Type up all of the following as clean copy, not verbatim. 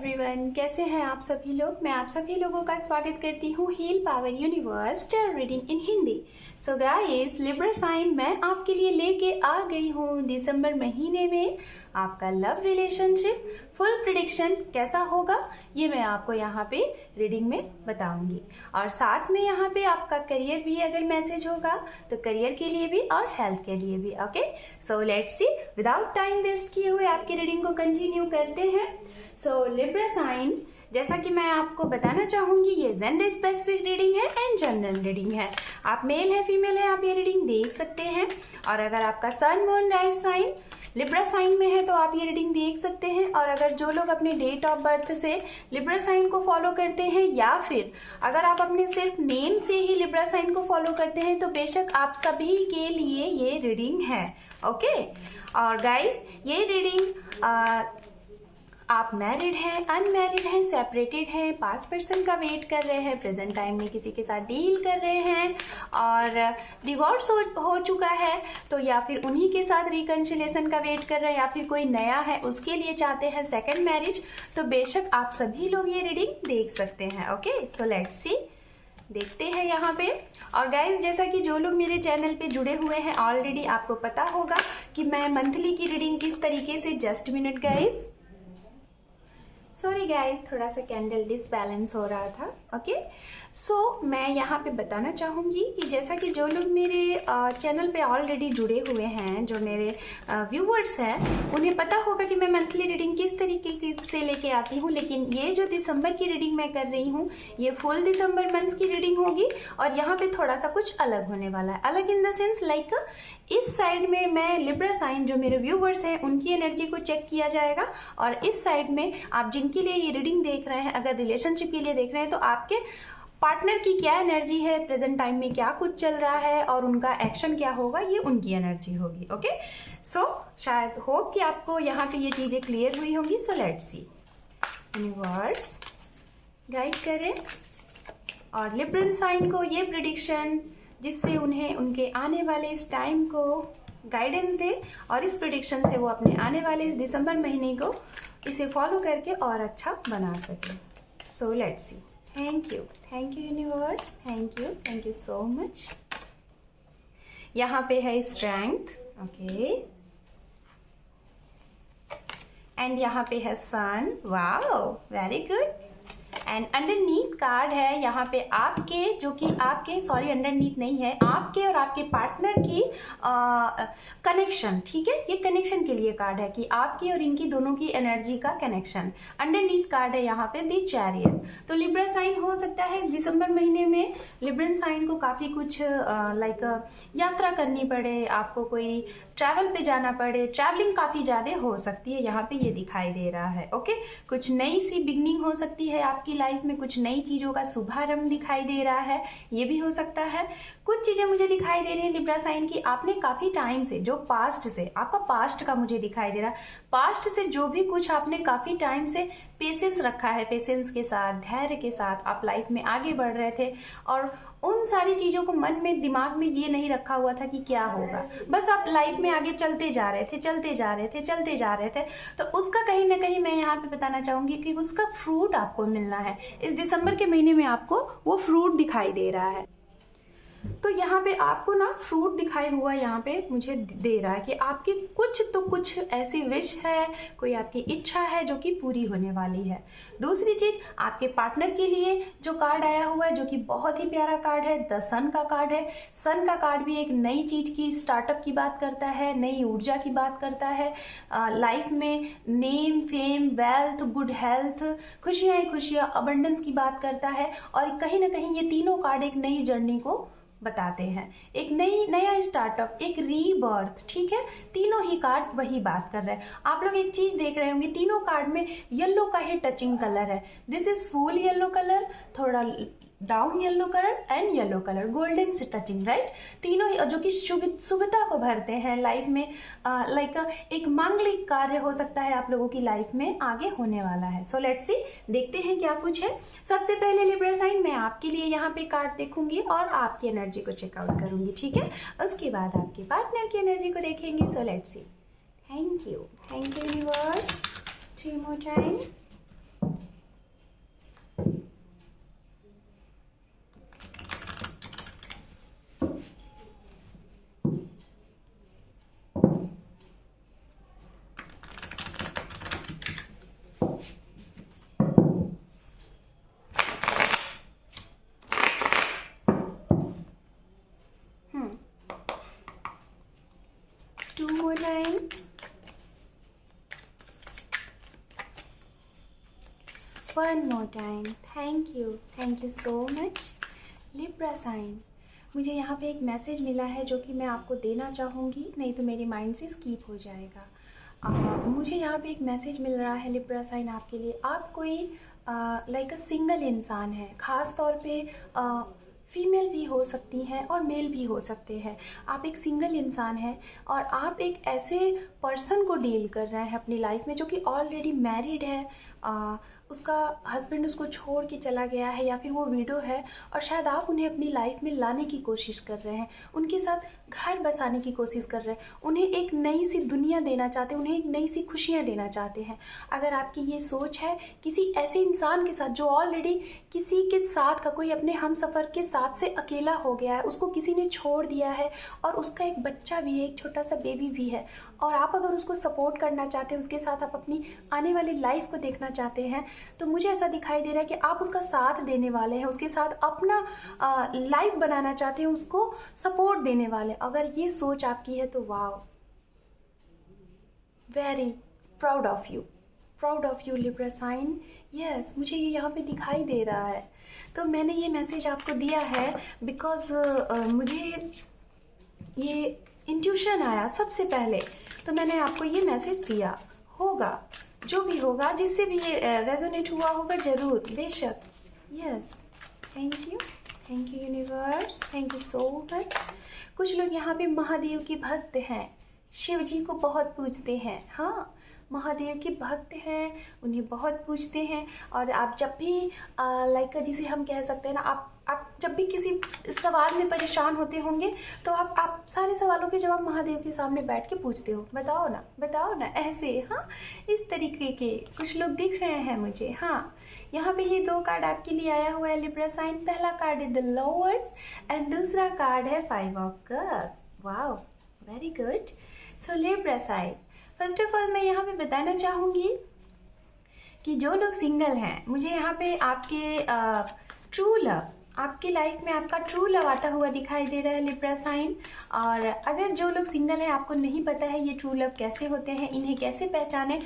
Everyone, कैसे हैं आप सभी लोग। मैं आप सभी लोगों का स्वागत करती हूँ heal power universe tarot reading in Hindi. So guys, Libra sign मैं आपके लिए लेके आ गई हूँ दिसंबर महीने में आपका लव रिलेशनशिप फुल प्रिडिक्शन कैसा होगा ये मैं आपको यहाँ पे रीडिंग में बताऊंगी। और साथ में यहाँ पे आपका करियर भी अगर मैसेज होगा तो करियर के लिए भी और हेल्थ के लिए भी। Okay, so let's see, without time waste किए हुए आपकी रीडिंग को कंटिन्यू करते हैं। सो लिब्रा साइन, जैसा कि मैं आपको बताना चाहूंगी, ये जेंडर स्पेसिफिक रीडिंग है एंड जनरल रीडिंग है। आप मेल है फीमेल है आप ये रीडिंग देख सकते हैं। और अगर आपका sun moon rise sign Libra sign में है तो आप ये रीडिंग देख सकते हैं। और अगर जो लोग अपने डेट ऑफ बर्थ से लिब्रा साइन को फॉलो करते हैं या फिर अगर आप अपने सिर्फ नेम से ही लिब्रा साइन को फॉलो करते हैं तो बेशक आप सभी के लिए ये रीडिंग है। ओके, और गाइस ये रीडिंग आप मैरिड हैं, अनमैरिड हैं, सेपरेटेड हैं, पास पर्सन का वेट कर रहे हैं, प्रेजेंट टाइम में किसी के साथ डील कर रहे हैं और डिवोर्स हो चुका है तो या फिर उन्हीं के साथ रिकन्सिलेशन का वेट कर रहे हैं या फिर कोई नया है उसके लिए चाहते हैं सेकंड मैरिज, तो बेशक आप सभी लोग ये रीडिंग देख सकते हैं। ओके, सो लेट्स सी, देखते हैं यहाँ पे। और गाइज, जैसा कि जो लोग मेरे चैनल पे जुड़े हुए हैं ऑलरेडी आपको पता होगा कि मैं मंथली की रीडिंग किस तरीके से, just minute guys, sorry guys, थोड़ा सा कैंडल डिसबैलेंस हो रहा था। ओके, सो मैं यहाँ पे बताना चाहूँगी कि जैसा कि जो लोग मेरे चैनल पे ऑलरेडी जुड़े हुए हैं, जो मेरे व्यूवर्स हैं, उन्हें पता होगा कि मैं मंथली रीडिंग किस तरीके से लेके आती हूँ। लेकिन ये जो दिसंबर की रीडिंग मैं कर रही हूँ ये फुल दिसंबर मंथ की रीडिंग होगी और यहाँ पे थोड़ा सा कुछ अलग होने वाला है। अलग इन द सेंस लाइक इस साइड में मैं लिब्रा साइन जो मेरे व्यूवर्स हैं उनकी एनर्जी को चेक किया जाएगा और इस साइड में आप जिनके लिए ये रीडिंग देख रहे हैं, अगर रिलेशनशिप के लिए देख रहे हैं तो आपके पार्टनर की क्या एनर्जी है, प्रेजेंट टाइम में क्या कुछ चल रहा है और उनका एक्शन क्या होगा, ये उनकी एनर्जी होगी। ओके, सो शायद होप कि आपको यहाँ पे ये चीजें क्लियर हुई होंगी। सो लेट्स सी, यूनिवर्स गाइड करें और लिब्रन साइन को ये प्रिडिक्शन जिससे उन्हें उनके आने वाले इस टाइम को गाइडेंस दे और इस प्रिडिक्शन से वो अपने आने वाले इस दिसंबर महीने को इसे फॉलो करके और अच्छा बना सके। So let's see, thank you universe, thank you so much. यहाँ पे है स्ट्रेंथ, ओके, एंड यहाँ पे है sun, wow very good. And underneath card है यहाँ पे आपके, जो कि आपके, सॉरी अंडरनीथ नहीं है, आपके और आपके पार्टनर की कनेक्शन, ठीक है, ये कनेक्शन के लिए कार्ड है कि आपकी और इनकी दोनों की एनर्जी का कनेक्शन। अंडरनीथ कार्ड है यहाँ पे दी चैरियट। तो लिब्रा साइन हो सकता है इस दिसंबर महीने में लिब्रन साइन को काफी कुछ लाइक यात्रा करनी पड़े, आपको कोई ट्रैवल पे जाना पड़े, ट्रैवलिंग काफी ज्यादा हो सकती है, यहाँ पे ये दिखाई दे रहा है। ओके, कुछ नई सी बिगनिंग हो सकती है आपकी लाइफ में, कुछ नई चीजों का शुभारंभ दिखाई दे रहा है, ये भी हो सकता है। कुछ चीजें मुझे दिखाई दे रही है लिब्रा साइन की, आपने काफी टाइम से, जो पास्ट से, आपका पास्ट का मुझे दिखाई दे रहा है, पास्ट से जो भी कुछ आपने काफी टाइम से पेशेंस रखा है, पेशेंस के साथ, धैर्य के साथ आप लाइफ में आगे बढ़ रहे थे और उन सारी चीजों को मन में, दिमाग में ये नहीं रखा हुआ था कि क्या होगा, बस आप लाइफ में आगे चलते जा रहे थे। तो उसका कहीं ना कहीं मैं यहाँ पे बताना चाहूंगी कि उसका फ्रूट आपको मिलना है इस दिसंबर के महीने में, आपको वो फ्रूट दिखाई दे रहा है। तो यहाँ पे आपको ना फ्रूट दिखाई हुआ यहाँ पे मुझे दे रहा है कि आपकी कुछ ऐसी विश है, कोई आपकी इच्छा है जो कि पूरी होने वाली है। दूसरी चीज, आपके पार्टनर के लिए जो कार्ड आया हुआ है जो कि बहुत ही प्यारा कार्ड है, द सन का कार्ड है। सन का कार्ड भी एक नई चीज की, स्टार्टअप की बात करता है, नई ऊर्जा की बात करता है, लाइफ में name, fame, wealth, good health, खुशियां ही खुशियां, अबंडेंस की बात करता है। और कहीं ना कहीं ये तीनों कार्ड एक नई जर्नी को बताते हैं, एक नया स्टार्टअप, एक रीबर्थ, ठीक है, तीनों ही कार्ड वही बात कर रहे हैं। आप लोग एक चीज देख रहे होंगे, तीनों कार्ड में येलो का ही टचिंग कलर है। This is full yellow colour, थोड़ा down yellow colour and yellow colour, golden से टचिंग, राइट, तीनों ही, जो कि शुभता को भरते हैं लाइफ में। लाइक एक मांगलिक कार्य हो सकता है आप लोगों की लाइफ में आगे होने वाला है। सो लेट्स सी, देखते हैं क्या कुछ है। सबसे पहले लिब्रा साइन मैं आपके लिए यहाँ पे कार्ड देखूंगी और आपकी एनर्जी को चेकआउट करूंगी, ठीक है, उसके बाद आपके पार्टनर की एनर्जी को देखेंगे। सो let's see, thank you universe, 3 more time. 2 more time. One more time. Thank you so much. Libra sign, मुझे यहाँ पे एक मैसेज मिला है जो कि मैं आपको देना चाहूँगी, नहीं तो मेरे माइंड से स्किप हो जाएगा। मुझे यहाँ पे एक मैसेज मिल रहा है लिब्रा साइन आपके लिए। आप कोई लाइक सिंगल इंसान है, ख़ास तौर पे फीमेल भी हो सकती हैं और मेल भी हो सकते हैं। आप एक सिंगल इंसान हैं और आप एक ऐसे पर्सन को डील कर रहे हैं अपनी लाइफ में जो कि ऑलरेडी मैरिड है, उसका हस्बैंड उसको छोड़ के चला गया है या फिर वो विडो है, और शायद आप उन्हें अपनी लाइफ में लाने की कोशिश कर रहे हैं, उनके साथ घर बसाने की कोशिश कर रहे हैं, उन्हें एक नई सी दुनिया देना चाहते हैं, उन्हें एक नई सी खुशियाँ देना चाहते हैं। अगर आपकी ये सोच है किसी ऐसे इंसान के साथ जो ऑलरेडी किसी के साथ का, कोई अपने हमसफ़र के साथ से अकेला हो गया है, उसको किसी ने छोड़ दिया है और उसका एक बच्चा भी है, एक छोटा सा बेबी भी है, और आप अगर उसको सपोर्ट करना चाहते हैं, उसके साथ आप अपनी आने वाली लाइफ को देखना चाहते हैं, तो मुझे ऐसा दिखाई दे रहा है कि आप उसका साथ देने वाले हैं, उसके साथ अपना लाइफ बनाना चाहते हैं, उसको सपोर्ट देने वाले। अगर ये सोच आपकी है तो wow, very proud of you Libra sign. Yes, मुझे ये यहाँ पे दिखाई दे रहा है। तो मैंने ये मैसेज आपको दिया है बिकॉज मुझे ये इंट्यूशन आया सबसे पहले, तो मैंने आपको ये मैसेज दिया। होगा जो भी होगा, जिससे भी ये रेजोनेट हुआ होगा, ज़रूर, बेशक। Yes, thank you universe, thank you so much. कुछ लोग यहाँ पे महादेव के भक्त हैं, शिव जी को बहुत पूजते हैं। हाँ, महादेव के भक्त हैं, उन्हें बहुत पूजते हैं। और आप जब भी लाइक जिसे हम कह सकते हैं ना, आप जब भी किसी सवाल में परेशान होते होंगे तो आप सारे सवालों के जवाब महादेव के सामने बैठ के पूछते हो। बताओ ना ऐसे। हाँ, इस तरीके के कुछ लोग दिख रहे हैं मुझे। हाँ, यहाँ पे ये 2 कार्ड आपके लिए आया हुआ है लिब्रा साइन। पहला कार्ड है द लवर्स एंड दूसरा कार्ड है 5 of cups. Wow, very good. So Libra sign, first of all मैं यहाँ पे बताना चाहूँगी कि जो लोग सिंगल हैं, मुझे यहाँ पे आपके ट्रू लव, आपकी लाइफ में आपका ट्रू लव आता हुआ दिखाई दे रहा है लिब्रा साइन। और अगर जो लोग सिंगल हैं, आपको नहीं पता है ये ट्रू लव कैसे होते हैं, इन्हें कैसे पहचाने,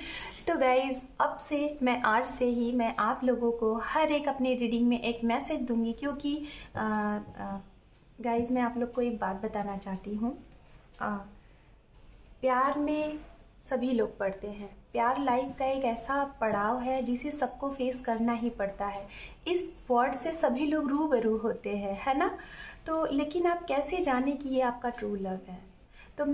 तो गाइज़ अब से आज से ही मैं आप लोगों को हर एक अपने रीडिंग में एक मैसेज दूंगी। क्योंकि गाइज़ मैं आप लोग को एक बात बताना चाहती हूँ। प्यार में सभी लोग पड़ते हैं। प्यार लाइफ का एक ऐसा पड़ाव है जिसे सबको फेस करना ही पड़ता है। इस वर्ड से सभी लोग रूबरू होते हैं, है ना। तो लेकिन आप कैसे जाने कि ये आपका ट्रू लव है। तो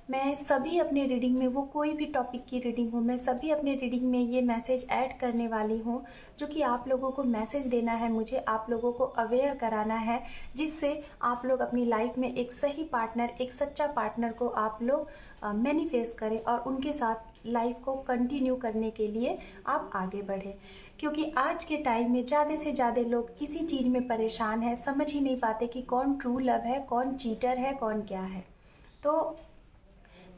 मैं सभी अपने रीडिंग में, वो कोई भी टॉपिक की रीडिंग हो, मैं सभी अपने रीडिंग में ये मैसेज ऐड करने वाली हूँ, जो कि आप लोगों को मैसेज देना है, मुझे आप लोगों को अवेयर कराना है, जिससे आप लोग अपनी लाइफ में एक सही पार्टनर, एक सच्चा पार्टनर को आप लोग मैनिफेस्ट करें और उनके साथ लाइफ को कंटिन्यू करने के लिए आप आगे बढ़ें। क्योंकि आज के टाइम में ज़्यादा से ज़्यादा लोग इसी चीज़ में परेशान है, समझ ही नहीं पाते कि कौन ट्रू लव है, कौन चीटर है, कौन क्या है। तो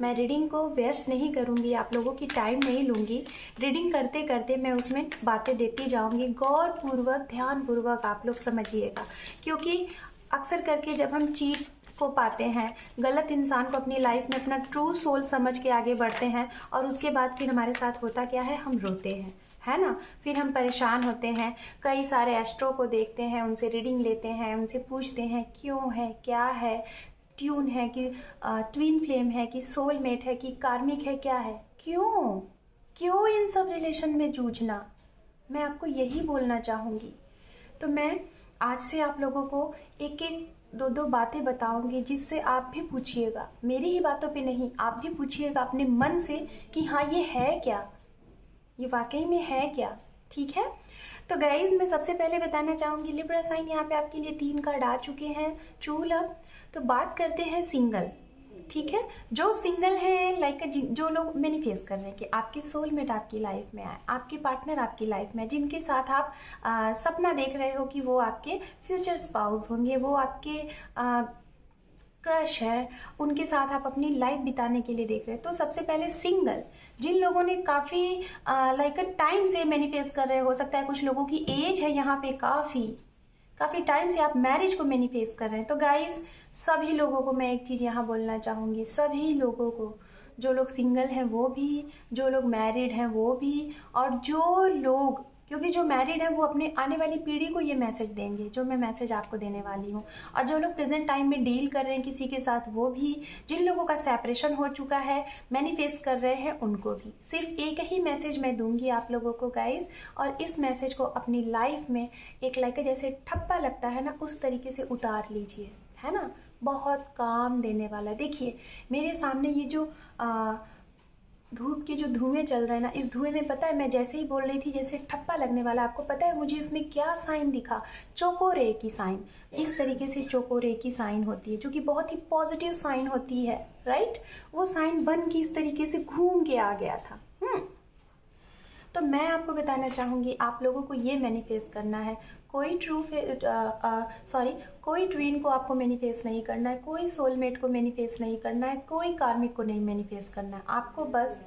मैं रीडिंग को वेस्ट नहीं करूँगी, आप लोगों की टाइम नहीं लूँगी। रीडिंग करते करते मैं उसमें बातें देती जाऊँगी। गौरपूर्वक, ध्यानपूर्वक आप लोग समझिएगा। क्योंकि अक्सर करके जब हम चीट को पाते हैं, गलत इंसान को अपनी लाइफ में अपना ट्रू सोल समझ के आगे बढ़ते हैं, और उसके बाद फिर हमारे साथ होता क्या है, हम रोते हैं, है ना। फिर हम परेशान होते हैं, कई सारे एस्ट्रो को देखते हैं, उनसे रीडिंग लेते हैं, उनसे पूछते हैं क्यों है, क्या है, ट्यून है कि ट्विन फ्लेम है कि सोलमेट है कि कार्मिक है, क्या है, क्यों इन सब रिलेशन में जूझना। मैं आपको यही बोलना चाहूँगी। तो मैं आज से आप लोगों को एक एक 2 बातें बताऊंगी, जिससे आप भी पूछिएगा, मेरी ही बातों पे नहीं, आप भी पूछिएगा अपने मन से कि हाँ ये है क्या, ये वाकई में है क्या। ठीक है। तो गाइज मैं सबसे पहले बताना चाहूँगी लिब्रा साइन, यहाँ पे आपके लिए 3 कार्ड आ चुके हैं ट्रू लव। तो बात करते हैं सिंगल। ठीक है, जो सिंगल है, लाइक जो लोग मैनिफेस्ट कर रहे हैं कि आपके सोलमेट आपकी लाइफ में आए, आपके पार्टनर आपकी लाइफ में, जिनके साथ आप सपना देख रहे हो कि वो आपके फ्यूचर स्पाउस होंगे, वो आपके क्रश है, उनके साथ आप अपनी लाइफ बिताने के लिए देख रहे हैं। तो सबसे पहले सिंगल, जिन लोगों ने काफ़ी लाइक टाइम से मैनिफेस्ट कर रहे, हो सकता है कुछ लोगों की एज है यहाँ पे काफ़ी टाइम से आप मैरिज को मैनिफेस्ट कर रहे हैं। तो गाइस, सभी लोगों को मैं एक चीज़ यहाँ बोलना चाहूँगी, सभी लोगों को, जो लोग सिंगल हैं वो भी, जो लोग मैरिड हैं वो भी, और जो लोग, क्योंकि जो मैरिड है वो अपने आने वाली पीढ़ी को ये मैसेज देंगे जो मैं मैसेज आपको देने वाली हूँ, और जो लोग प्रेजेंट टाइम में डील कर रहे हैं किसी के साथ वो भी, जिन लोगों का सेपरेशन हो चुका है, मैनिफेस्ट कर रहे हैं उनको भी। सिर्फ एक ही मैसेज मैं दूंगी आप लोगों को गाइस, और इस मैसेज को अपनी लाइफ में एक लाइक जैसे ठप्पा लगता है ना, उस तरीके से उतार लीजिए, है ना। बहुत काम देने वाला है। देखिए मेरे सामने ये जो धूप के जो धुएं चल रहे हैं ना, इस धुएं में पता है मैं जैसे ही बोल रही थी जैसे ठप्पा लगने वाला। आपको पता है मुझे इसमें क्या साइन दिखा? चोकोरे की साइन। इस तरीके से चोकोरे की साइन होती है जो कि बहुत ही पॉजिटिव साइन होती है, राइट। वो साइन बन के इस तरीके से घूम के आ गया था। तो मैं आपको बताना चाहूँगी आप लोगों को ये मैनिफेस्ट करना है। कोई कोई ट्विन को आपको मैनिफेस्ट नहीं करना है, कोई सोलमेट को मैनिफेस्ट नहीं करना है, कोई कार्मिक को नहीं मैनिफेस्ट करना है। आपको बस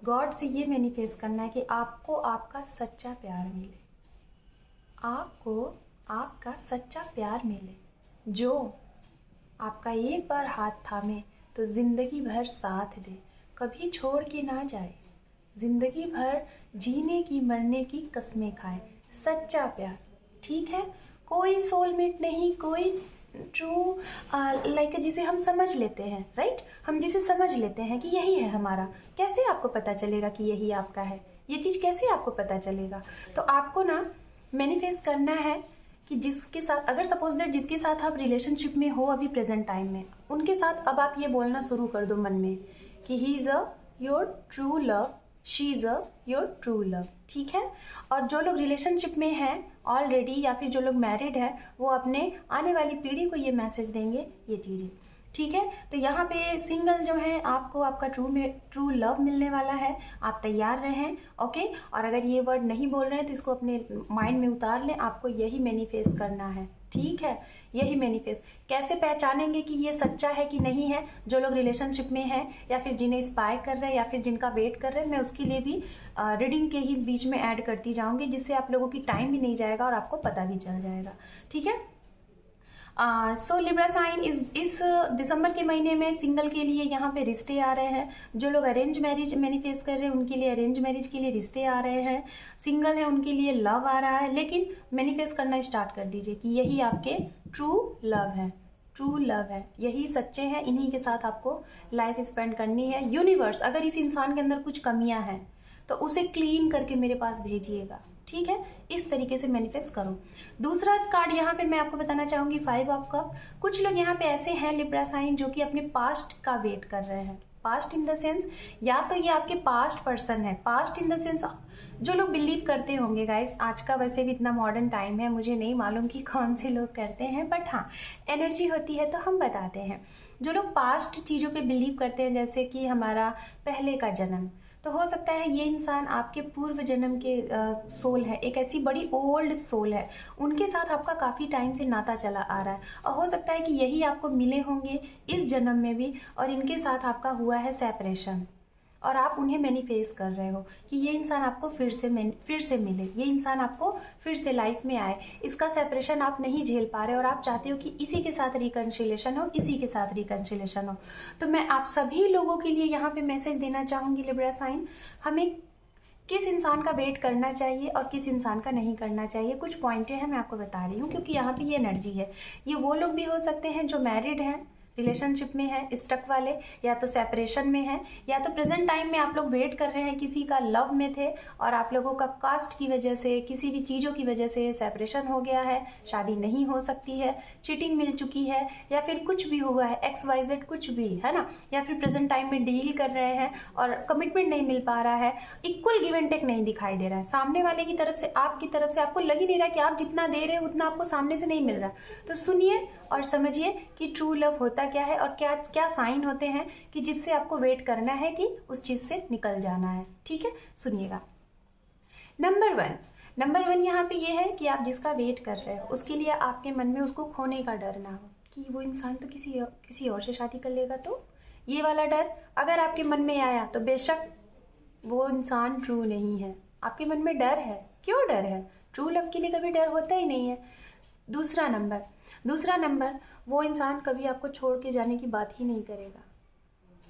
गॉड से ये मैनिफेस्ट करना है कि आपको आपका सच्चा प्यार मिले, आपको आपका सच्चा प्यार मिले, जो आपका एक बार हाथ थामे तो ज़िंदगी भर साथ दे, कभी छोड़ के ना जाए, ज़िंदगी भर जीने की मरने की कस्में खाए। सच्चा प्यार, ठीक है। कोई सोलमेट नहीं, कोई ट्रू लाइक जिसे हम समझ लेते हैं, राइट। हम जिसे समझ लेते हैं कि यही है हमारा। कैसे आपको पता चलेगा कि यही आपका है? ये चीज़ कैसे आपको पता चलेगा? तो आपको ना मैनिफेस्ट करना है कि जिसके साथ, अगर सपोज दैट जिसके साथ आप रिलेशनशिप में हो अभी प्रेजेंट टाइम में, उनके साथ अब आप ये बोलना शुरू कर दो मन में कि ही is a your true love, she is a your true love, ठीक है। और जो लोग रिलेशनशिप में हैं ऑलरेडी, या फिर जो लोग मैरिड हैं, वो अपने आने वाली पीढ़ी को ये मैसेज देंगे, ये चीज़ें, ठीक है। तो यहाँ पे सिंगल जो है आपको आपका ट्रू लव मिलने वाला है, आप तैयार रहें, ओके। और अगर ये वर्ड नहीं बोल रहे हैं तो इसको अपने माइंड में उतार लें, आपको यही मैनिफेस्ट करना है, ठीक है। यही मैनिफेस्ट। कैसे पहचानेंगे कि ये सच्चा है कि नहीं है? जो लोग रिलेशनशिप में हैं, या फिर जिन्हें स्पाई कर रहे हैं, या फिर जिनका वेट कर रहे हैं, मैं उसके लिए भी रीडिंग के ही बीच में ऐड करती जाऊंगी, जिससे आप लोगों की टाइम भी नहीं जाएगा और आपको पता भी चल जाएगा, ठीक है। सो लिब्रा साइन इस दिसंबर के महीने में सिंगल के लिए यहाँ पे रिश्ते आ रहे हैं। जो लोग अरेंज मैरिज मैनिफेस्ट कर रहे हैं उनके लिए अरेंज मैरिज के लिए रिश्ते आ रहे हैं। सिंगल है उनके लिए लव आ रहा है। लेकिन मैनिफेस्ट करना स्टार्ट कर दीजिए कि यही आपके ट्रू लव है, ट्रू लव है, यही सच्चे हैं, इन्हीं के साथ आपको लाइफ स्पेंड करनी है। यूनिवर्स, अगर इस इंसान के अंदर कुछ कमियां हैं तो उसे क्लीन करके मेरे पास भेजिएगा, ठीक है। इस तरीके से मैनिफेस्ट करो। दूसरा कार्ड यहाँ पे मैं आपको बताना चाहूंगी 5 ऑफ कप। कुछ लोग यहाँ पे ऐसे हैं लिब्रा साइन जो कि अपने पास्ट का वेट कर रहे हैं। पास्ट इन द सेंस, या तो ये आपके पास्ट पर्सन है। पास्ट इन द सेंस जो लोग बिलीव करते होंगे गाइस, आज का वैसे भी इतना मॉडर्न टाइम है, मुझे नहीं मालूम कि कौन से लोग करते हैं, बट हाँ एनर्जी होती है तो हम बताते हैं। जो लोग पास्ट चीज़ों पे बिलीव करते हैं, जैसे कि हमारा पहले का जन्म, तो हो सकता है ये इंसान आपके पूर्व जन्म के सोल है, एक ऐसी बड़ी ओल्ड सोल है, उनके साथ आपका काफ़ी टाइम से नाता चला आ रहा है, और हो सकता है कि यही आपको मिले होंगे इस जन्म में भी, और इनके साथ आपका हुआ है सेपरेशन, और आप उन्हें मैनिफेस्ट कर रहे हो कि ये इंसान आपको फिर से मिले, ये इंसान आपको फिर से लाइफ में आए। इसका सेपरेशन आप नहीं झेल पा रहे और आप चाहते हो कि इसी के साथ रिकन्सिलेशन हो, इसी के साथ रिकन्सिलेशन हो। तो मैं आप सभी लोगों के लिए यहाँ पे मैसेज देना चाहूँगी लिब्रा साइन, हमें किस इंसान का वेट करना चाहिए और किस इंसान का नहीं करना चाहिए। कुछ पॉइंटें हैं, मैं आपको बता रही हूँ, क्योंकि यहाँ पे ये एनर्जी है। ये वो लोग भी हो सकते हैं जो मैरिड हैं, रिलेशनशिप में है, स्टक वाले, या तो सेपरेशन में है, या तो प्रेजेंट टाइम में आप लोग वेट कर रहे हैं किसी का, लव में थे और आप लोगों का कास्ट की वजह से, किसी भी चीज़ों की वजह से सेपरेशन हो गया है, शादी नहीं हो सकती है, चीटिंग मिल चुकी है, या फिर कुछ भी हुआ है, XYZ कुछ भी, है ना। या फिर प्रेजेंट टाइम में डील कर रहे हैं और कमिटमेंट नहीं मिल पा रहा है, इक्वल गिव एंड टेक नहीं दिखाई दे रहा है, सामने वाले की तरफ से आपकी तरफ से आपको लग ही नहीं रहा कि आप जितना दे रहे हो उतना आपको सामने से नहीं मिल रहा। तो सुनिए और समझिए कि ट्रू लव होता क्या है और क्या क्या साइन होते हैं कि जिससे आपको वेट करना है कि उस चीज से निकल जाना है, ठीक है। सुनिएगा। नंबर वन यहाँ पे ये है कि आप जिसका वेट कर रहे हो उसके लिए आपके मन में उसको खोने का डर ना हो कि वो इंसान तो किसी और से शादी कर लेगा। तो ये वाला डर अगर आपके मन में आया तो बेशक वो इंसान ट्रू नहीं है। आपके मन में डर है, क्यों डर है? ट्रू लव के लिए कभी डर होता ही नहीं है। दूसरा नंबर, वो इंसान कभी आपको छोड़ के जाने की बात ही नहीं करेगा।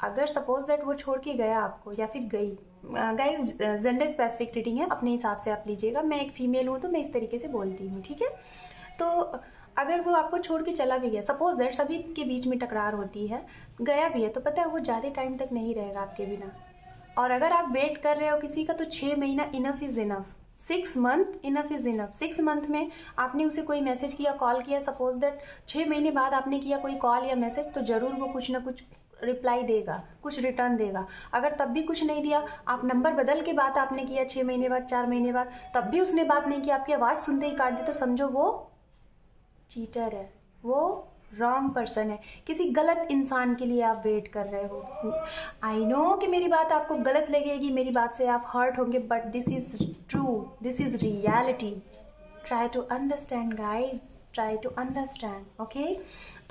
अगर सपोज दैट वो छोड़ के गया आपको या फिर गई, गाइस जेंडर स्पेसिफिक रीडिंग है, अपने हिसाब से आप लीजिएगा। मैं एक फीमेल हूँ तो मैं इस तरीके से बोलती हूँ, ठीक है। तो अगर वो आपको छोड़ के चला भी गया, सपोज दैट सभी के बीच में टकरार होती है, गया भी है, तो पता है वो ज़्यादा टाइम तक नहीं रहेगा आपके बिना। और अगर आप वेट कर रहे हो किसी का, तो 6 महीना enough is enough, 6 month enough is enough. 6 month में आपने उसे कोई मैसेज किया, कॉल किया, सपोज दैट 6 महीने बाद आपने किया कोई कॉल या मैसेज, तो ज़रूर वो कुछ ना कुछ रिप्लाई देगा, कुछ रिटर्न देगा। अगर तब भी कुछ नहीं दिया, आप नंबर बदल के बात आपने किया 6 महीने बाद, 4 महीने बाद, तब भी उसने बात नहीं किया, आपकी आवाज़ सुनते ही काट दी, तो समझो वो चीटर है, वो रॉन्ग पर्सन है, किसी गलत इंसान के लिए आप वेट कर रहे हो। आई नो कि मेरी बात आपको गलत लगेगी, मेरी बात से आप हर्ट होंगे, but this is true, this is reality. Try to understand guides, try to understand, okay.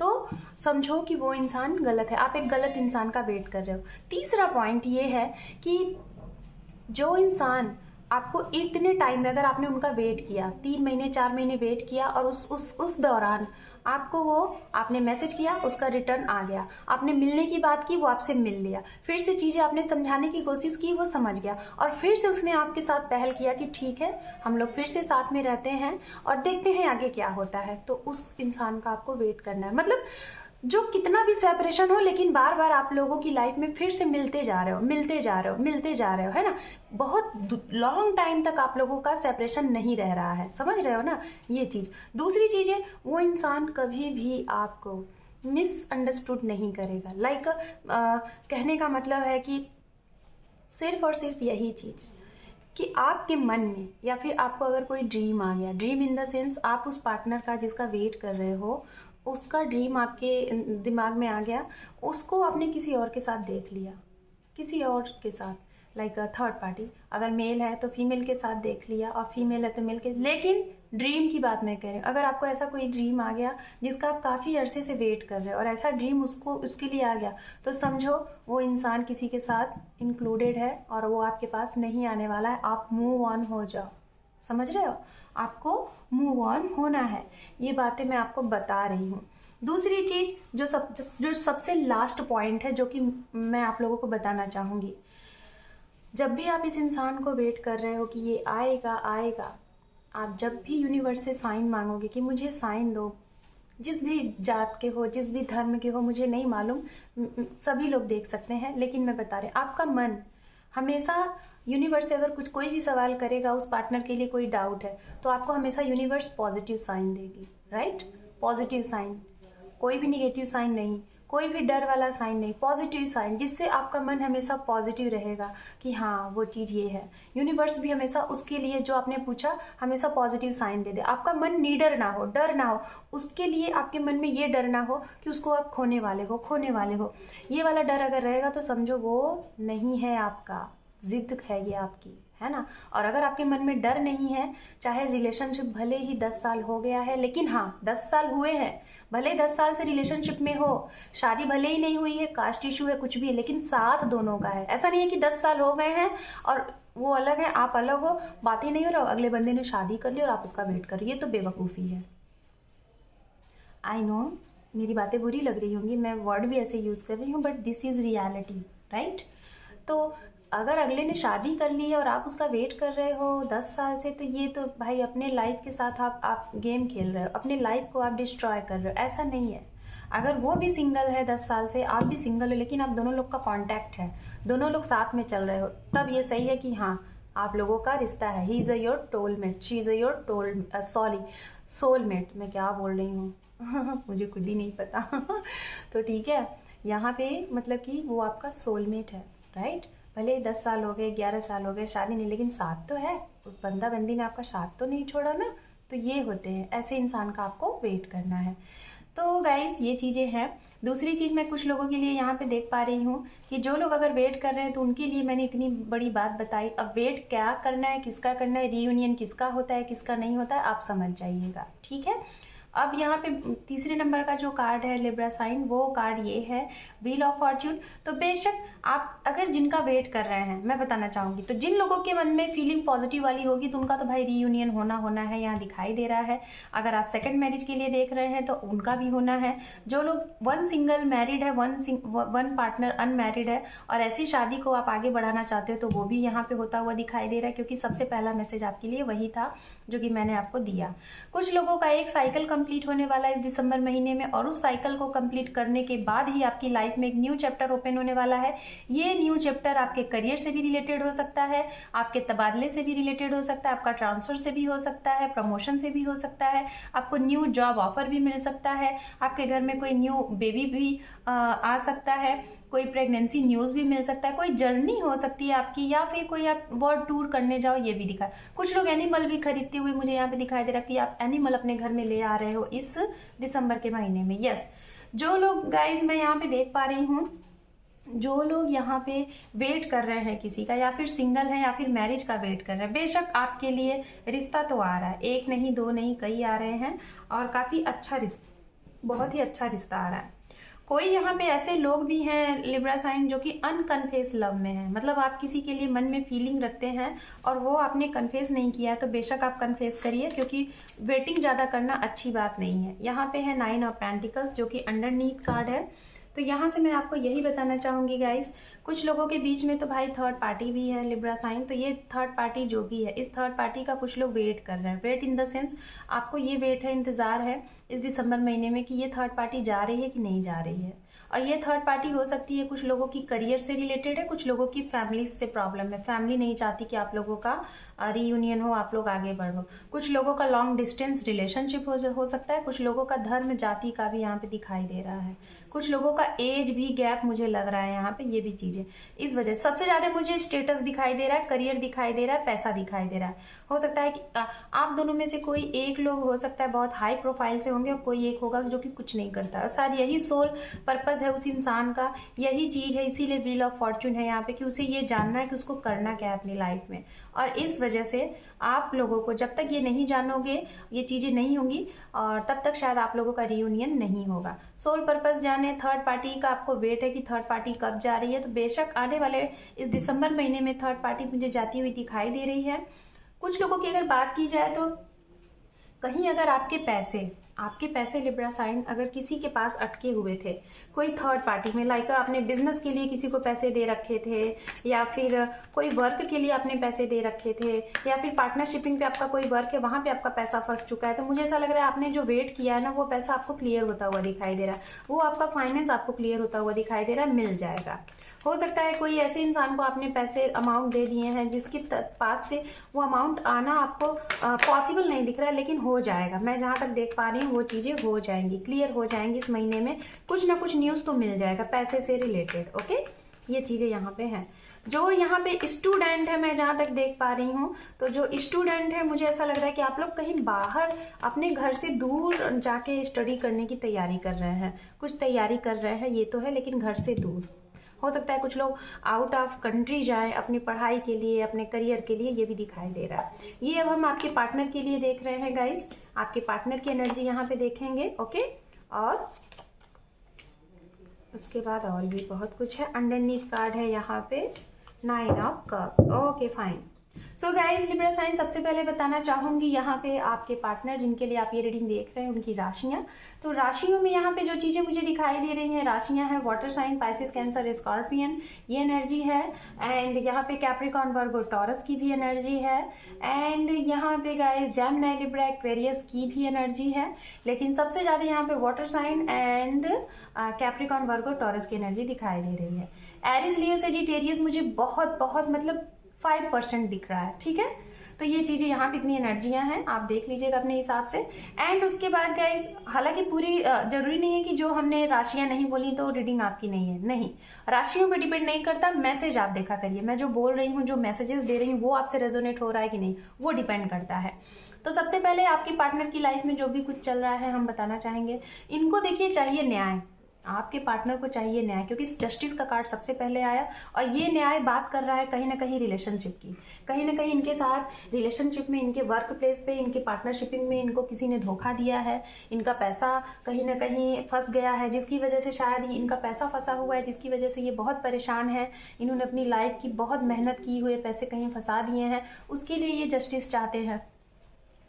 तो समझो कि वो इंसान गलत है, आप एक गलत इंसान का वेट कर रहे हो। तीसरा पॉइंट ये है कि जो इंसान आपको इतने टाइम में, अगर आपने उनका वेट किया, 3 महीने 4 महीने वेट किया, और उस दौरान आपको वो, आपने मैसेज किया, उसका रिटर्न आ गया, आपने मिलने की बात की, वो आपसे मिल लिया, फिर से चीज़ें आपने समझाने की कोशिश की, वो समझ गया, और फिर से उसने आपके साथ पहल किया कि ठीक है हम लोग फिर से साथ में रहते हैं और देखते हैं आगे क्या होता है, तो उस इंसान का आपको वेट करना है। मतलब जो कितना भी सेपरेशन हो, लेकिन बार बार आप लोगों की लाइफ में फिर से मिलते जा रहे हो, मिलते जा रहे हो, मिलते जा रहे हो, है ना। बहुत लॉन्ग टाइम तक आप लोगों का सेपरेशन नहीं रह रहा है, समझ रहे हो ना ये चीज़। दूसरी चीज़ है, वो इंसान कभी भी आपको मिसअंडरस्टूड नहीं करेगा। लाइक कहने का मतलब है कि सिर्फ और सिर्फ यही चीज़ कि आपके मन में, या फिर आपको अगर कोई ड्रीम आ गया, ड्रीम इन द सेंस आप उस पार्टनर का जिसका वेट कर रहे हो, उसका ड्रीम आपके दिमाग में आ गया, उसको आपने किसी और के साथ देख लिया, किसी और के साथ, लाइक थर्ड पार्टी, अगर मेल है तो फीमेल के साथ देख लिया, और फीमेल है तो मेल के। लेकिन ड्रीम की बात मैं कह रही हूँ, अगर आपको ऐसा कोई ड्रीम आ गया जिसका आप काफ़ी अरसे से वेट कर रहे हो, और ऐसा ड्रीम उसके लिए आ गया, तो समझो वो इंसान किसी के साथ इंक्लूडेड है और वो आपके पास नहीं आने वाला है। आप मूव ऑन हो जाओ, समझ रहे हो, आपको मूव ऑन होना है। ये बातें मैं आपको बता रही हूँ। दूसरी चीज़ जो सबसे लास्ट पॉइंट है, जो कि मैं आप लोगों को बताना चाहूँगी, जब भी आप इस इंसान को वेट कर रहे हो कि ये आएगा आएगा, आप जब भी यूनिवर्स से साइन मांगोगे कि मुझे साइन दो, जिस भी जात के हो, जिस भी धर्म के हो, मुझे नहीं मालूम, सभी लोग देख सकते हैं, लेकिन मैं बता रही, आपका मन हमेशा यूनिवर्स से, अगर कुछ कोई भी सवाल करेगा, उस पार्टनर के लिए कोई डाउट है, तो आपको हमेशा यूनिवर्स पॉजिटिव साइन देगी, राइट। पॉजिटिव साइन, कोई भी निगेटिव साइन नहीं, कोई भी डर वाला साइन नहीं, पॉजिटिव साइन, जिससे आपका मन हमेशा पॉजिटिव रहेगा कि हाँ वो चीज़ ये है। यूनिवर्स भी हमेशा उसके लिए जो आपने पूछा, हमेशा पॉजिटिव साइन दे दे। आपका मन निडर ना हो, डर ना हो, उसके लिए आपके मन में ये डर ना हो कि उसको आप खोने वाले हो। ये वाला डर अगर रहेगा तो समझो वो नहीं है आपका, जिद है ये आपकी, है ना। और अगर आपके मन में डर नहीं है, चाहे रिलेशनशिप भले ही 10 साल हो गया है, लेकिन हाँ 10 साल हुए हैं, भले 10 साल से रिलेशनशिप में हो, शादी भले ही नहीं हुई है, कास्ट इशू है, कुछ भी है, लेकिन साथ दोनों का है। ऐसा नहीं है कि 10 साल हो गए हैं और वो अलग है, आप अलग हो, बात ही नहीं हो रहा, अगले बंदे ने शादी कर ली और आप उसका वेट कर रहे हो, ये तो बेवकूफ़ी है। आई नो मेरी बातें बुरी लग रही होंगी, मैं वर्ड भी ऐसे यूज़ कर रही हूँ, but this is reality, right. तो अगर अगले ने शादी कर ली है और आप उसका वेट कर रहे हो 10 साल से, तो ये तो भाई अपने लाइफ के साथ आप गेम खेल रहे हो, अपने लाइफ को आप डिस्ट्रॉय कर रहे हो। ऐसा नहीं है। अगर वो भी सिंगल है 10 साल से, आप भी सिंगल हो, लेकिन आप दोनों लोग का कांटेक्ट है, दोनों लोग साथ में चल रहे हो, तब ये सही है कि हाँ आप लोगों का रिश्ता है। He is a your tollmate, she is a your soulmate. मैं क्या बोल रही हूँ मुझे खुद ही नहीं पता तो ठीक है, यहाँ पे मतलब कि वो आपका सोलमेट है, राइट। भले 10 साल हो गए, 11 साल हो गए, शादी नहीं, लेकिन साथ तो है, उस बंदा बंदी ने आपका साथ तो नहीं छोड़ा ना। तो ये होते हैं, ऐसे इंसान का आपको वेट करना है। तो गाइस ये चीज़ें हैं। दूसरी चीज़ मैं कुछ लोगों के लिए यहाँ पे देख पा रही हूँ कि जो लोग अगर वेट कर रहे हैं, तो उनके लिए मैंने इतनी बड़ी बात बताई। अब वेट क्या करना है, किसका करना है, रीयूनियन किसका होता है, किसका नहीं होता है, आप समझ जाइएगा, ठीक है। अब यहाँ पे तीसरे नंबर का जो कार्ड है लिब्रा साइन, वो कार्ड ये है व्हील ऑफ फॉर्च्यून। तो बेशक आप अगर जिनका वेट कर रहे हैं, मैं बताना चाहूँगी, तो जिन लोगों के मन में फीलिंग पॉजिटिव वाली होगी तो उनका तो भाई रीयूनियन होना है, यहाँ दिखाई दे रहा है। अगर आप सेकंड मैरिज के लिए देख रहे हैं तो उनका भी होना है। जो लोग वन सिंगल मैरिड है, वन पार्टनर अनमैरिड है और ऐसी शादी को आप आगे बढ़ाना चाहते हो तो वो भी यहाँ पे होता हुआ दिखाई दे रहा है, क्योंकि सबसे पहला मैसेज आपके लिए वही था जो कि मैंने आपको दिया। कुछ लोगों का एक साइकिल कंप्लीट होने वाला है इस दिसंबर महीने में, और उस साइकिल को कंप्लीट करने के बाद ही आपकी लाइफ में एक न्यू चैप्टर ओपन होने वाला है। ये न्यू चैप्टर आपके करियर से भी रिलेटेड हो सकता है, आपके तबादले से भी रिलेटेड हो सकता है, आपका ट्रांसफर से भी हो सकता है, प्रमोशन से भी हो सकता है, आपको न्यू जॉब ऑफर भी मिल सकता है, आपके घर में कोई न्यू बेबी भी आ सकता है, कोई प्रेगनेंसी न्यूज़ भी मिल सकता है, कोई जर्नी हो सकती है आपकी, या फिर कोई आप वर्ल्ड टूर करने जाओ, ये भी दिखा। कुछ लोग एनिमल भी खरीदते हुए मुझे यहाँ पे दिखाई दे रहा है कि आप एनिमल अपने घर में ले आ रहे हो इस दिसंबर के महीने में। यस, जो लोग गाइज मैं यहाँ पे देख पा रही हूँ, जो लोग यहाँ पे वेट कर रहे हैं किसी का, या फिर सिंगल है या फिर मैरिज का वेट कर रहे हैं, बेशक आपके लिए रिश्ता तो आ रहा है, एक नहीं दो नहीं कई आ रहे हैं, और काफ़ी अच्छा रिश्ता, बहुत ही अच्छा रिश्ता आ रहा है। कोई यहाँ पे ऐसे लोग भी हैं लिब्रा साइन जो कि अनकन्फेस लव में है, मतलब आप किसी के लिए मन में फीलिंग रखते हैं और वो आपने कन्फेस नहीं किया है, तो बेशक आप कन्फेस करिए, क्योंकि वेटिंग ज़्यादा करना अच्छी बात नहीं है। यहाँ पे है 9 ऑफ पेंटिकल्स जो कि अंडरनीथ कार्ड है। तो यहाँ से मैं आपको यही बताना चाहूँगी गाइस, कुछ लोगों के बीच में तो भाई थर्ड पार्टी भी है लिब्रा साइन। तो ये थर्ड पार्टी जो भी है, इस थर्ड पार्टी का कुछ लोग वेट कर रहे हैं। वेट इन द सेंस आपको ये वेट है, इंतज़ार है इस दिसंबर महीने में कि ये थर्ड पार्टी जा रही है कि नहीं जा रही है। और ये थर्ड पार्टी हो सकती है कुछ लोगों की करियर से रिलेटेड है, कुछ लोगों की फैमिली से प्रॉब्लम है, फैमिली नहीं चाहती कि आप लोगों का रीयूनियन हो, आप लोग आगे बढ़ो। कुछ लोगों का लॉन्ग डिस्टेंस रिलेशनशिप हो सकता है, कुछ लोगों का धर्म जाति का भी यहाँ पे दिखाई दे रहा है, कुछ लोगों का एज भी गैप मुझे लग रहा है यहाँ पे, ये भी चीज़ें इस वजह सबसे ज़्यादा मुझे स्टेटस दिखाई दे रहा है, करियर दिखाई दे रहा है, पैसा दिखाई दे रहा है। हो सकता है कि आप दोनों में से कोई एक लोग हो सकता है बहुत हाई प्रोफाइल से होंगे और कोई एक होगा जो कि कुछ नहीं करता, और शायद यही सोल पर्पस है उस इंसान का, यही चीज़ है, इसीलिए व्हील ऑफ फॉर्च्यून है यहाँ पे कि उसे ये जानना है कि उसको करना क्या है अपनी लाइफ में। और इस वजह से आप लोगों को जब तक ये नहीं जानोगे, ये चीज़ें नहीं होंगी, और तब तक शायद आप लोगों का रीयूनियन नहीं होगा। सोल पर्पस जाने, थर्ड पार्टी का आपको वेट है कि थर्ड पार्टी कब जा रही है, तो बेशक आने वाले इस दिसंबर महीने में थर्ड पार्टी मुझे जाती हुई दिखाई दे रही है। कुछ लोगों की अगर बात की जाए तो कहीं अगर आपके पैसे लिब्रा साइन अगर किसी के पास अटके हुए थे कोई थर्ड पार्टी में, लाइक आपने बिजनेस के लिए किसी को पैसे दे रखे थे, या फिर कोई वर्क के लिए आपने पैसे दे रखे थे, या फिर पार्टनरशिपिंग पे आपका कोई वर्क है वहाँ पे आपका पैसा फंस चुका है, तो मुझे ऐसा लग रहा है आपने जो वेट किया है ना वो पैसा आपको क्लियर होता हुआ दिखाई दे रहा है, वो आपका फाइनेंस आपको क्लियर होता हुआ दिखाई दे रहा है, मिल जाएगा। हो सकता है कोई ऐसे इंसान को आपने पैसे अमाउंट दे दिए हैं जिसके पास से वो अमाउंट आना आपको पॉसिबल नहीं दिख रहा है, लेकिन हो जाएगा। मैं जहाँ तक देख पा रही हूँ वो चीज़ें हो जाएंगी, क्लियर हो जाएंगी इस महीने में, कुछ ना कुछ न्यूज़ तो मिल जाएगा पैसे से रिलेटेड। ओके, ये चीज़ें यहाँ पे हैं। जो यहाँ पे स्टूडेंट है, मैं जहाँ तक देख पा रही हूँ, तो जो स्टूडेंट है मुझे ऐसा लग रहा है कि आप लोग कहीं बाहर अपने घर से दूर जाके स्टडी करने की तैयारी कर रहे हैं, कुछ तैयारी कर रहे हैं, ये तो है, लेकिन घर से दूर। हो सकता है कुछ लोग आउट ऑफ कंट्री जाएं अपनी पढ़ाई के लिए, अपने करियर के लिए, ये भी दिखाई दे रहा है। ये अब हम आपके पार्टनर के लिए देख रहे हैं गाइस, आपके पार्टनर की एनर्जी यहाँ पे देखेंगे। ओके, और उसके बाद और भी बहुत कुछ है। अंडरनीथ कार्ड है यहाँ पे 9 of cup. Okay fine. So guys Libra sign, सबसे पहले बताना चाहूँगी यहाँ पे आपके पार्टनर जिनके लिए आप ये रीडिंग देख रहे हैं उनकी राशियाँ। तो राशियों में यहाँ पे जो चीज़ें मुझे दिखाई दे रही हैं, राशियाँ हैं water sign, Pisces, Cancer, Scorpion, ये एनर्जी है। एंड यहाँ पे कैप्रिकॉर्न, वर्गो, टॉरस की भी एनर्जी है। एंड यहाँ पे गाइज जेमिनी, लिब्रा, एक्वेरियस की भी एनर्जी है, लेकिन सबसे ज़्यादा यहाँ पे water sign and Capricorn, Virgo, Taurus की एनर्जी दिखाई दे रही है। एरिस, लियो, सजिटेरियस मुझे बहुत मतलब 5% दिख रहा है, ठीक है। तो ये चीज़ें यहाँ पे इतनी एनर्जियाँ हैं, आप देख लीजिएगा अपने हिसाब से। एंड उसके बाद गाइस, हालांकि पूरी जरूरी नहीं है कि जो हमने राशियाँ नहीं बोली तो रीडिंग आपकी नहीं है, नहीं, राशियों पे डिपेंड नहीं करता, मैसेज आप देखा करिए, मैं जो बोल रही हूँ, जो मैसेजेस दे रही हूँ वो आपसे रेजोनेट हो रहा है कि नहीं, वो डिपेंड करता है। तो सबसे पहले आपके पार्टनर की लाइफ में जो भी कुछ चल रहा है हम बताना चाहेंगे। इनको देखिए चाहिए न्याय, आपके पार्टनर को चाहिए न्याय, क्योंकि जस्टिस का कार्ड सबसे पहले आया और ये न्याय बात कर रहा है कहीं ना कहीं रिलेशनशिप की। कहीं ना कहीं इनके साथ रिलेशनशिप में, इनके वर्क प्लेस पे, इनके पार्टनरशिपिंग में इनको किसी ने धोखा दिया है। इनका पैसा कहीं ना कहीं फंस गया है, जिसकी वजह से शायद ही इनका पैसा फंसा हुआ है, जिसकी वजह से ये बहुत परेशान है। इन्होंने अपनी लाइफ की बहुत मेहनत की हुए पैसे कहीं फंसा दिए हैं, उसके लिए ये जस्टिस चाहते हैं।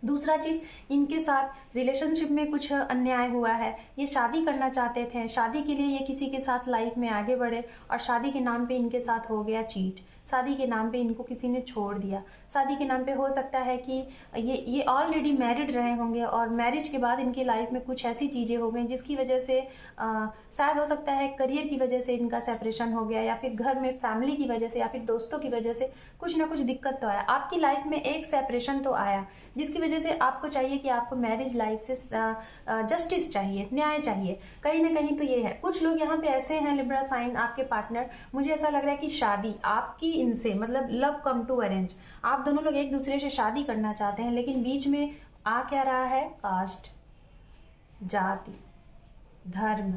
दूसरा चीज़, इनके साथ रिलेशनशिप में कुछ अन्याय हुआ है, ये शादी करना चाहते थे, शादी के लिए ये किसी के साथ लाइफ में आगे बढ़े और शादी के नाम पे इनके साथ हो गया चीट। शादी के नाम पे इनको किसी ने छोड़ दिया। शादी के नाम पे हो सकता है कि ये ऑलरेडी मैरिड रहे होंगे और मैरिज के बाद इनकी लाइफ में कुछ ऐसी चीज़ें हो गई जिसकी वजह से शायद हो सकता है करियर की वजह से इनका सेपरेशन हो गया, या फिर घर में फैमिली की वजह से, या फिर दोस्तों की वजह से कुछ ना कुछ दिक्कत तो आया। आपकी लाइफ में एक सेपरेशन तो आया, जिसकी वजह से आपको चाहिए कि आपको मैरिज लाइफ से जस्टिस चाहिए, न्याय चाहिए। कहीं ना कहीं तो ये है। कुछ लोग यहाँ पे ऐसे हैं लिब्रा साइन, आपके पार्टनर, मुझे ऐसा लग रहा है कि शादी आपकी इनसे, मतलब लव कम टू अरेंज, आप दोनों लोग एक दूसरे से शादी करना चाहते हैं, लेकिन बीच में आ क्या रहा है, कास्ट, जाति, धर्म,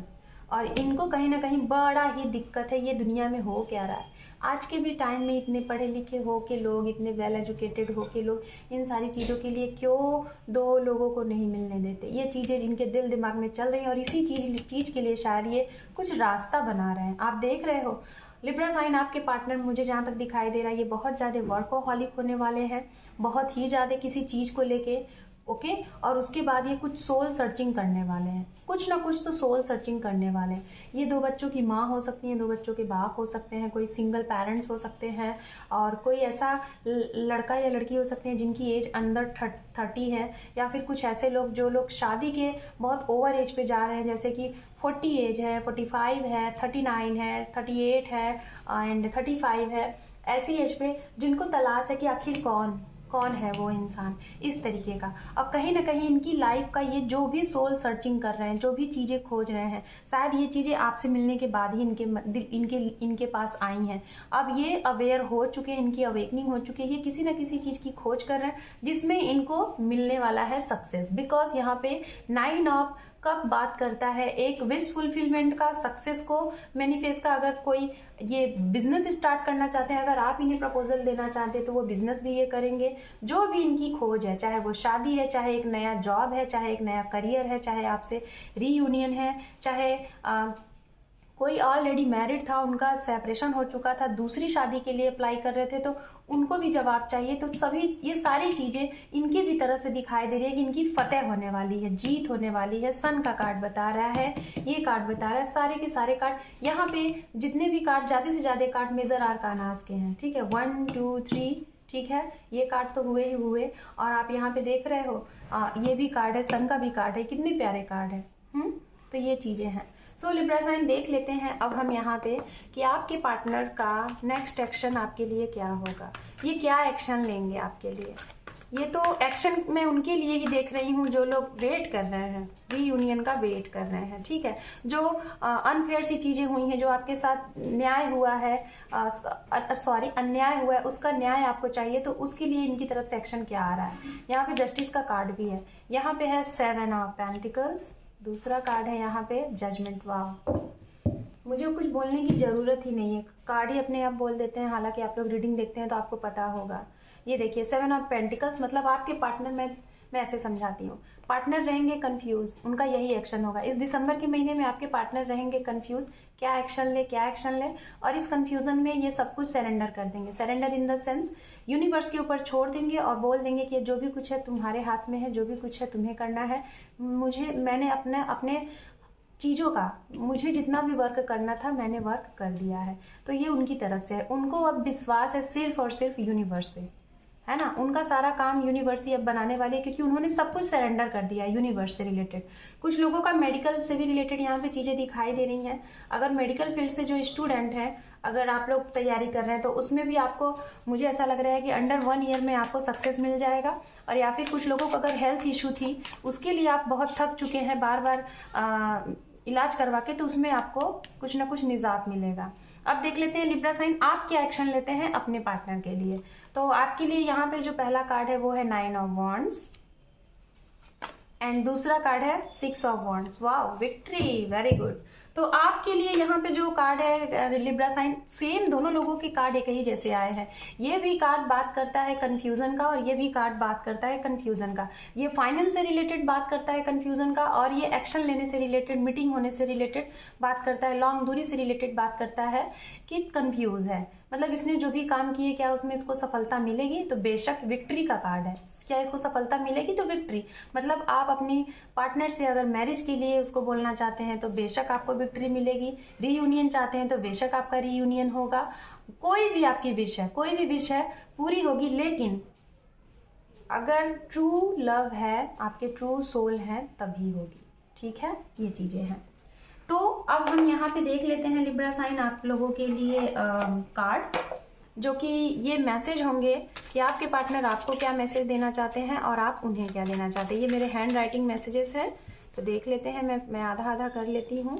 और इनको कहीं ना कहीं बड़ा ही दिक्कत है ये दुनिया में हो क्या रहा है। आज के भी टाइम में इतने पढ़े लिखे हो के लोग, इतने वेल एजुकेटेड हो के लोग इन सारी चीज़ों के लिए क्यों दो लोगों को नहीं मिलने देते। ये चीज़ें इनके दिल दिमाग में चल रही हैं और इसी चीज़ के लिए शायद ये कुछ रास्ता बना रहे हैं। आप देख रहे हो लिब्रा साइन, आपके पार्टनर मुझे जहाँ तक दिखाई दे रहा है ये बहुत ज़्यादा वर्कोहॉलिक होने वाले हैं, बहुत ही ज़्यादा किसी चीज़ को लेके, ओके। और उसके बाद ये कुछ सोल सर्चिंग करने वाले हैं, कुछ ना कुछ तो सोल सर्चिंग करने वाले हैं। ये 2 बच्चों की माँ हो सकती हैं, 2 बच्चों के बाप हो सकते हैं, कोई सिंगल पेरेंट्स हो सकते हैं, और कोई ऐसा लड़का या लड़की हो सकते हैं जिनकी एज अंडर 30 है, या फिर कुछ ऐसे लोग जो लोग शादी के बहुत ओवर एज पे जा रहे हैं, जैसे कि 40 एज है, 45 है, 39 है, 38 है एंड 35 है, ऐसी एज पे जिनको तलाश है कि आखिर कौन है वो इंसान, इस तरीके का। और कहीं ना कहीं इनकी लाइफ का ये जो भी सोल सर्चिंग कर रहे हैं, जो भी चीज़ें खोज रहे हैं, शायद ये चीज़ें आपसे मिलने के बाद ही इनके पास आई हैं। अब ये अवेयर हो चुके हैं, इनकी अवेकनिंग हो चुकी है, ये किसी ना किसी चीज़ की खोज कर रहे हैं जिसमें इनको मिलने वाला है सक्सेस। बिकॉज यहाँ पे 9 ऑफ कप बात करता है एक विश फुलफिलमेंट का, सक्सेस को मैनिफेस्ट का। अगर कोई ये बिजनेस स्टार्ट करना चाहते हैं, अगर आप इन्हें प्रपोजल देना चाहते हैं तो वो बिजनेस भी ये करेंगे। जो भी इनकी खोज है, चाहे वो शादी है, चाहे एक नया जॉब है, चाहे एक नया करियर है, चाहे आपसे रीयूनियन है, चाहे कोई ऑलरेडी मैरिड था, उनका सेपरेशन हो चुका था, दूसरी शादी के लिए अप्लाई कर रहे थे तो उनको भी जवाब चाहिए, तो सभी ये सारी चीज़ें इनके भी तरफ से दिखाई दे रही है कि इनकी फतेह होने वाली है, जीत होने वाली है। सन का कार्ड बता रहा है, ये कार्ड बता रहा है, सारे के सारे कार्ड यहाँ पे जितने भी कार्ड, ज़्यादा से ज़्यादा कार्ड मेजर आर्कानास के हैं, ठीक है, 1 2 3, ठीक है, ये कार्ड तो हुए ही हुए। और आप यहाँ पे देख रहे हो ये भी कार्ड है, सन का भी कार्ड है, कितने प्यारे कार्ड है। तो ये चीज़ें हैं। सो लिब्रा साइन, देख लेते हैं अब हम यहाँ पे कि आपके पार्टनर का नेक्स्ट एक्शन आपके लिए क्या होगा, ये क्या एक्शन लेंगे आपके लिए। ये तो एक्शन मैं उनके लिए ही देख रही हूँ जो लोग वेट कर रहे हैं, रीयूनियन का वेट कर रहे हैं, ठीक है। जो अनफेयर सी चीज़ें हुई हैं, जो आपके साथ न्याय हुआ है, अन्याय हुआ है, उसका न्याय आपको चाहिए, तो उसके लिए इनकी तरफ से एक्शन क्या आ रहा है। यहाँ पे जस्टिस का कार्ड भी है, यहाँ पे है 7 ऑफ पेंटिकल्स, दूसरा कार्ड है यहाँ पे जजमेंट। वाह, मुझे कुछ बोलने की ज़रूरत ही नहीं है, कार्ड ही अपने आप बोल देते हैं। हालांकि आप लोग रीडिंग देखते हैं तो आपको पता होगा। ये देखिए 7 ऑफ पेंटिकल्स, मतलब आपके पार्टनर मैं ऐसे समझाती हूँ, पार्टनर रहेंगे कंफ्यूज, उनका यही एक्शन होगा। इस दिसंबर के महीने में आपके पार्टनर रहेंगे कंफ्यूज, क्या एक्शन ले, और इस कंफ्यूजन में ये सब कुछ सरेंडर कर देंगे। Surrender in the sense universe के ऊपर छोड़ देंगे और बोल देंगे कि जो भी कुछ है तुम्हारे हाथ में है, जो भी कुछ है तुम्हें करना है। मैंने अपने चीज़ों का, मुझे जितना भी वर्क करना था मैंने वर्क कर दिया है। तो ये उनकी तरफ से है, उनको अब विश्वास है सिर्फ और सिर्फ यूनिवर्स पे, है ना। उनका सारा काम यूनिवर्स ही अब बनाने वाले हैं, क्योंकि उन्होंने सब कुछ सरेंडर कर दिया यूनिवर्स से रिलेटेड। कुछ लोगों का मेडिकल से भी रिलेटेड यहाँ पे चीज़ें दिखाई दे रही हैं। अगर मेडिकल फील्ड से जो स्टूडेंट हैं, अगर आप लोग तैयारी कर रहे हैं तो उसमें भी आपको, मुझे ऐसा लग रहा है कि अंडर 1 ईयर में आपको सक्सेस मिल जाएगा। और या फिर कुछ लोगों को अगर हेल्थ इशू थी, उसके लिए आप बहुत थक चुके हैं बार बार इलाज करवा के, तो उसमें आपको कुछ ना कुछ निजात मिलेगा। अब देख लेते हैं लिब्रा साइन, आप क्या एक्शन लेते हैं अपने पार्टनर के लिए। तो आपके लिए यहाँ पे जो पहला कार्ड है वो है 9 ऑफ वॉन्ड्स, एंड दूसरा कार्ड है 6 of wands. Wow, victory, very good. तो आपके लिए यहाँ पे जो कार्ड है लिब्रा साइन, सेम दोनों लोगों के कार्ड एक ही जैसे आए हैं। ये भी कार्ड बात करता है कंफ्यूजन का और ये भी कार्ड बात करता है कंफ्यूजन का। ये फाइनेंस से रिलेटेड बात करता है कंफ्यूजन का, और ये एक्शन लेने से रिलेटेड, मीटिंग होने से रिलेटेड बात करता है, लॉन्ग दूरी से रिलेटेड बात करता है कि कंफ्यूज है, मतलब इसने जो भी काम किए क्या उसमें इसको सफलता मिलेगी। तो बेशक विक्ट्री का कार्ड है, क्या इसको सफलता मिलेगी, तो विक्ट्री। मतलब आप अपनी पार्टनर से अगर मैरिज के लिए उसको बोलना चाहते हैं तो बेशक आपको विक्ट्री मिलेगी। रीयूनियन चाहते हैं तो बेशक आपका रीयूनियन होगा। कोई भी आपकी विश है, कोई भी विश है पूरी होगी। लेकिन अगर ट्रू लव है, आपके ट्रू सोल है, तभी होगी। ठीक है, ये चीजें हैं। तो अब हम यहाँ पे देख लेते हैं लिब्रा साइन आप लोगों के लिए कार्ड, जो कि ये मैसेज होंगे कि आपके पार्टनर आपको क्या मैसेज देना चाहते हैं और आप उन्हें क्या देना चाहते हैं। ये मेरे हैंड राइटिंग मैसेजेस हैं, तो देख लेते हैं। मैं आधा आधा कर लेती हूँ।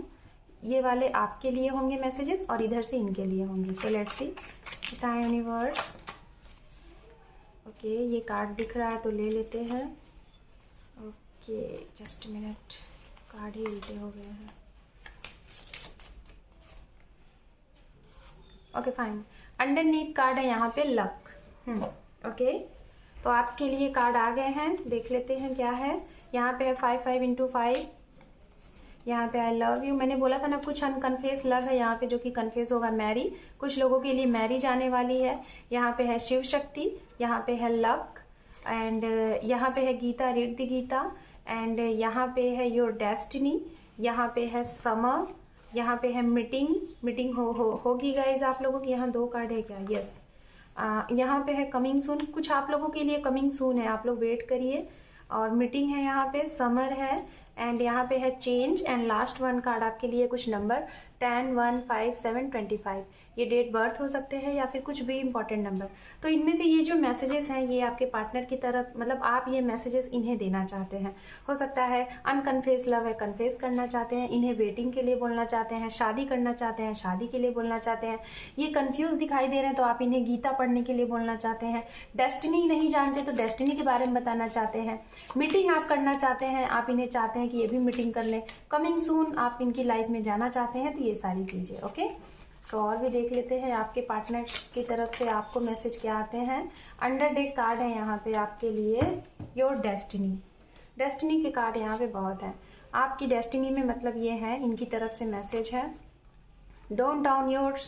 ये वाले आपके लिए होंगे मैसेजेस और इधर से इनके लिए होंगे। सो लेट्स सी, बताएं यूनिवर्स। ओके, ये कार्ड दिख रहा है तो ले लेते हैं। ओके, जस्ट मिनट, कार्ड ही उल्टे हो गए हैं। ओके फाइन, अंडरनीथ कार्ड है यहाँ पे लक। ओके, तो आपके लिए कार्ड आ गए हैं, देख लेते हैं क्या है। यहाँ पे है 5 into 5। यहाँ पे आई लव यू, मैंने बोला था ना कुछ अनकन्फेस लव है यहाँ पे जो कि कन्फेस होगा मैरी। कुछ लोगों के लिए मैरिज आने वाली है। यहाँ पे है शिव शक्ति, यहाँ पे है लक, एंड यहाँ पे है Gita, read the Gita, and यहाँ पे है योर डेस्टिनी, यहाँ पे है समर, यहाँ पे है मीटिंग होगी गाइज आप लोगों की। यहाँ 2 कार्ड है क्या, यस। यहाँ पे है कमिंग सून, कुछ आप लोगों के लिए कमिंग सून है, आप लोग वेट करिए। और मीटिंग है यहाँ पे, समर है, एंड यहाँ पे है चेंज, एंड लास्ट 1 कार्ड आपके लिए कुछ नंबर 10, 1, 5, 7, 25। ये डेट बर्थ हो सकते हैं या फिर कुछ भी इंपॉर्टेंट नंबर। तो इनमें से ये जो मैसेजेस हैं ये आपके पार्टनर की तरफ, मतलब आप ये मैसेजेस इन्हें देना चाहते हैं। हो सकता है अनकन्फेस लव है, कन्फेस करना चाहते हैं, इन्हें वेटिंग के लिए बोलना चाहते हैं, शादी करना चाहते हैं, शादी के लिए बोलना चाहते हैं। ये कंफ्यूज दिखाई दे रहे हैं तो आप इन्हें गीता पढ़ने के लिए बोलना चाहते हैं। डेस्टिनी नहीं जानते तो डेस्टिनी के बारे में बताना चाहते हैं। मीटिंग आप करना चाहते हैं, आप इन्हें चाहते हैं कि ये भी मीटिंग कर लें। कमिंग सून, आप इनकी लाइफ में जाना चाहते हैं। तो ये सारी चीजें, ओके। सो और भी देख लेते हैं आपके पार्टनर की तरफ से आपको मैसेज क्या आते हैं। अंडर डेक कार्ड है यहाँ पे आपके लिए, योर डेस्टिनी। डेस्टिनी के कार्ड यहाँ पे बहुत है। आपकी डेस्टिनी में मतलब ये है, इनकी तरफ से मैसेज है, डोंट डाउन योर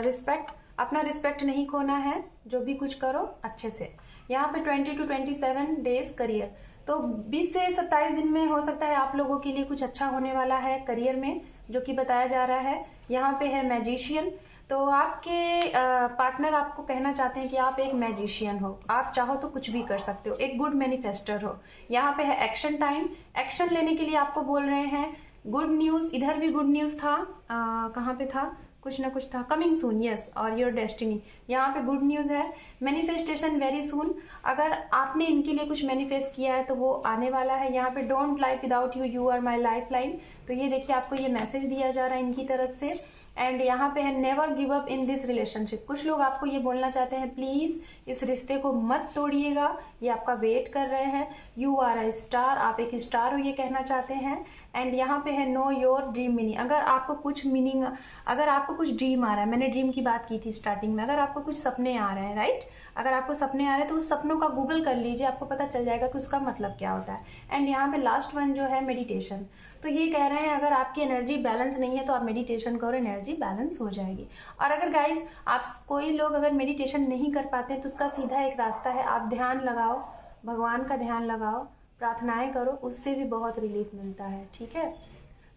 रिस्पेक्ट। अपना रिस्पेक्ट नहीं खोना है, जो भी कुछ करो अच्छे से। यहाँ पे 20 to 27 डेज करियर, तो 20 से 27 दिन में हो सकता है आप लोगों के लिए कुछ अच्छा होने वाला है करियर में, जो कि बताया जा रहा है। यहाँ पे है मैजिशियन, तो आपके पार्टनर आपको कहना चाहते हैं कि आप एक मैजिशियन हो, आप चाहो तो कुछ भी कर सकते हो, एक गुड मैनिफेस्टर हो। यहाँ पे है एक्शन टाइम, एक्शन लेने के लिए आपको बोल रहे हैं। गुड न्यूज, इधर भी गुड न्यूज था, कहाँ पे था, कुछ ना कुछ था, कमिंग सून, यस। और योर डेस्टिनी, यहाँ पे गुड न्यूज है। मैनिफेस्टेशन वेरी सून, अगर आपने इनके लिए कुछ मैनिफेस्ट किया है तो वो आने वाला है। यहाँ पे don't life without you, you are my life line. तो ये देखिए आपको ये मैसेज दिया जा रहा है इनकी तरफ से। एंड यहाँ पे है never give up in this relationship. कुछ लोग आपको ये बोलना चाहते हैं प्लीज इस रिश्ते को मत तोड़िएगा, ये आपका वेट कर रहे हैं। यू आर अ स्टार, आप एक स्टार हो, ये कहना चाहते हैं। एंड यहाँ पे है नो योर ड्रीम मीनिंग। अगर आपको कुछ मीनिंग, अगर आपको कुछ ड्रीम आ रहा है, मैंने ड्रीम की बात की थी स्टार्टिंग में, अगर आपको कुछ सपने आ रहे हैं, राइट, अगर आपको सपने आ रहे हैं तो उस सपनों का गूगल कर लीजिए, आपको पता चल जाएगा कि उसका मतलब क्या होता है। एंड यहाँ पे लास्ट 1 जो है मेडिटेशन, तो ये कह रहे हैं अगर आपकी एनर्जी बैलेंस नहीं है तो आप मेडिटेशन करो, एनर्जी बैलेंस हो जाएगी। और अगर गाइज आप कोई लोग अगर मेडिटेशन नहीं कर पाते हैं तो उसका सीधा एक रास्ता है, आप ध्यान लगाओ, भगवान का ध्यान लगाओ, प्रार्थनाएं करो, उससे भी बहुत रिलीफ मिलता है। ठीक है,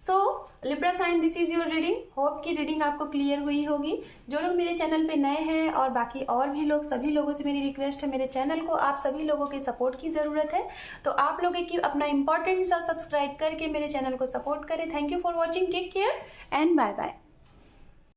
so Libra sign, this is your reading. Hope की रीडिंग आपको क्लियर हुई होगी। जो लोग मेरे चैनल पे नए हैं और बाकी और भी लोग, सभी लोगों से मेरी रिक्वेस्ट है, मेरे चैनल को आप सभी लोगों के सपोर्ट की ज़रूरत है, तो आप लोग एक अपना इंपॉर्टेंट सा सब्सक्राइब करके मेरे चैनल को सपोर्ट करें। Thank you for watching, take care and bye bye.